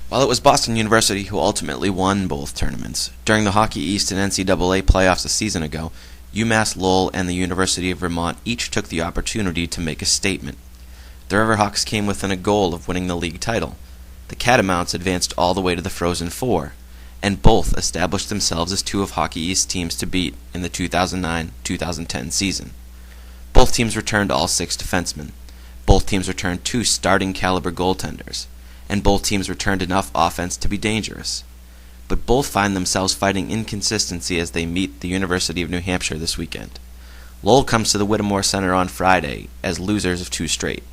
While it was Boston University who ultimately won both tournaments, during the Hockey East and NCAA playoffs a season ago, UMass-Lowell and the University of Vermont each took the opportunity to make a statement. The Riverhawks came within a goal of winning the league title. The Catamounts advanced all the way to the Frozen Four, and both established themselves as two of Hockey East teams to beat in the 2009-2010 season. Both teams returned all 6 defensemen. Both teams returned 2 starting caliber goaltenders, and both teams returned enough offense to be dangerous. But both find themselves fighting inconsistency as they meet the University of New Hampshire this weekend. Lowell comes to the Whittemore Center on Friday as losers of 2 straight.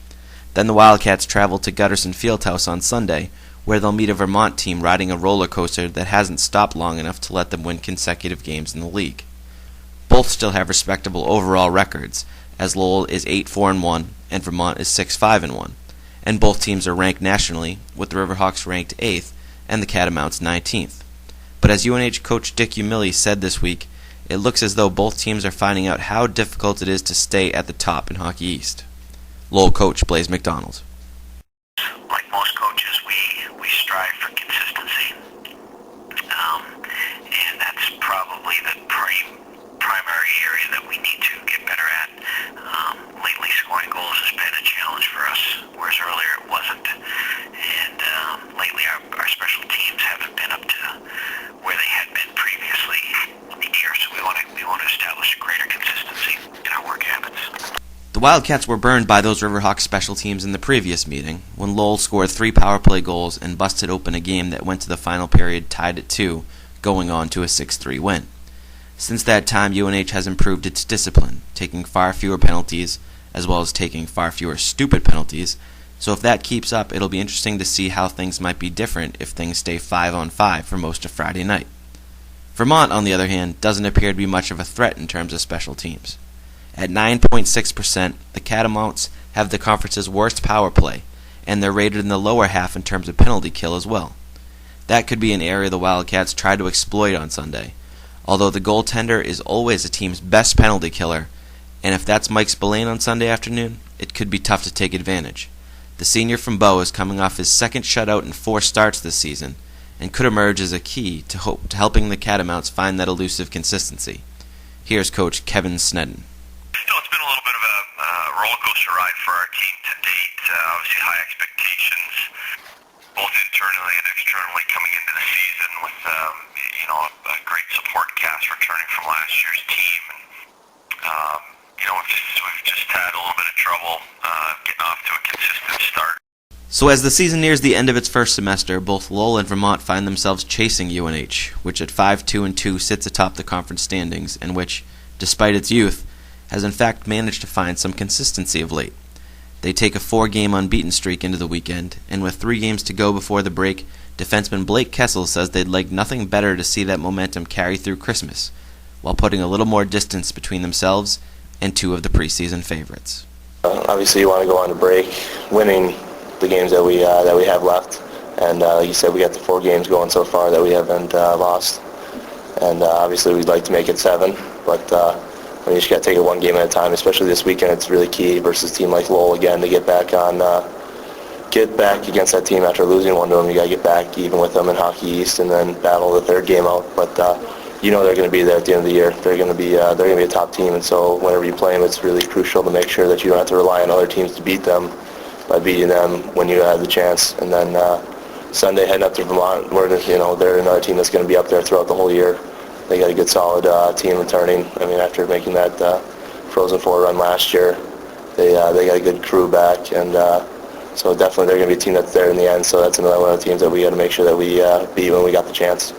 Then the Wildcats travel to Gutterson Fieldhouse on Sunday, where they'll meet a Vermont team riding a roller coaster that hasn't stopped long enough to let them win consecutive games in the league. Both still have respectable overall records, as Lowell is 8-4-1 and Vermont is 6-5-1, and both teams are ranked nationally, with the Riverhawks ranked 8th and the Catamounts 19th. But as UNH coach Dick Umili said this week, it looks as though both teams are finding out how difficult it is to stay at the top in Hockey East. Lowell coach Blaise McDonald. Like most coaches, we strive for consistency, and that's probably the primary area that we need to get better at. Lately, scoring goals has been a challenge for us, whereas earlier it wasn't. And lately, our special teams haven't been up to where they had been previously in the year. So we want to establish greater consistency in our work habits. The Wildcats were burned by those Riverhawks special teams in the previous meeting, when Lowell scored 3 power play goals and busted open a game that went to the final period tied at 2, going on to a 6-3 win. Since that time, UNH has improved its discipline, taking far fewer penalties, as well as taking far fewer stupid penalties, so if that keeps up, it'll be interesting to see how things might be different if things stay 5-on-5 for most of Friday night. Vermont, on the other hand, doesn't appear to be much of a threat in terms of special teams. At 9.6%, the Catamounts have the conference's worst power play, and they're rated in the lower half in terms of penalty kill as well. That could be an area the Wildcats try to exploit on Sunday, although the goaltender is always a team's best penalty killer, and if that's Mike Spillane on Sunday afternoon, it could be tough to take advantage. The senior from Bow is coming off his second shutout in 4 starts this season, and could emerge as a key to helping the Catamounts find that elusive consistency. Here's Coach Kevin Snedden. It's been a little bit of a roller coaster ride for our team to date. Obviously, high expectations, both internally and externally, coming into the season with a great support cast returning from last year's team. And we've just had a little bit of trouble getting off to a consistent start. So as the season nears the end of its first semester, both Lowell and Vermont find themselves chasing UNH, which at 5-2-2 sits atop the conference standings, and which, despite its youth, has in fact managed to find some consistency of late. They take a 4-game unbeaten streak into the weekend, and with 3 games to go before the break, defenseman Blake Kessel says they'd like nothing better to see that momentum carry through Christmas, while putting a little more distance between themselves and 2 of the preseason favorites. Obviously, you want to go on a break winning the games that we have left, and like you said, we got the 4 games going so far that we haven't lost, and obviously we'd like to make it 7, but we just got to take it 1 game at a time. Especially this weekend, it's really key versus a team like Lowell again to get back against that team after losing one to them. You got to get back even with them in Hockey East and then battle the 3rd game out. But they're going to be there at the end of the year. They're going to be a top team, and so whenever you play them, it's really crucial to make sure that you don't have to rely on other teams to beat them by beating them when you have the chance. And then Sunday heading up to Vermont, where they're another team that's going to be up there throughout the whole year. They got a good solid team returning. I mean, after making that Frozen Four run last year, they got a good crew back, and so definitely they're going to be a team that's there in the end. So that's another one of the teams that we got to make sure that we beat when we got the chance.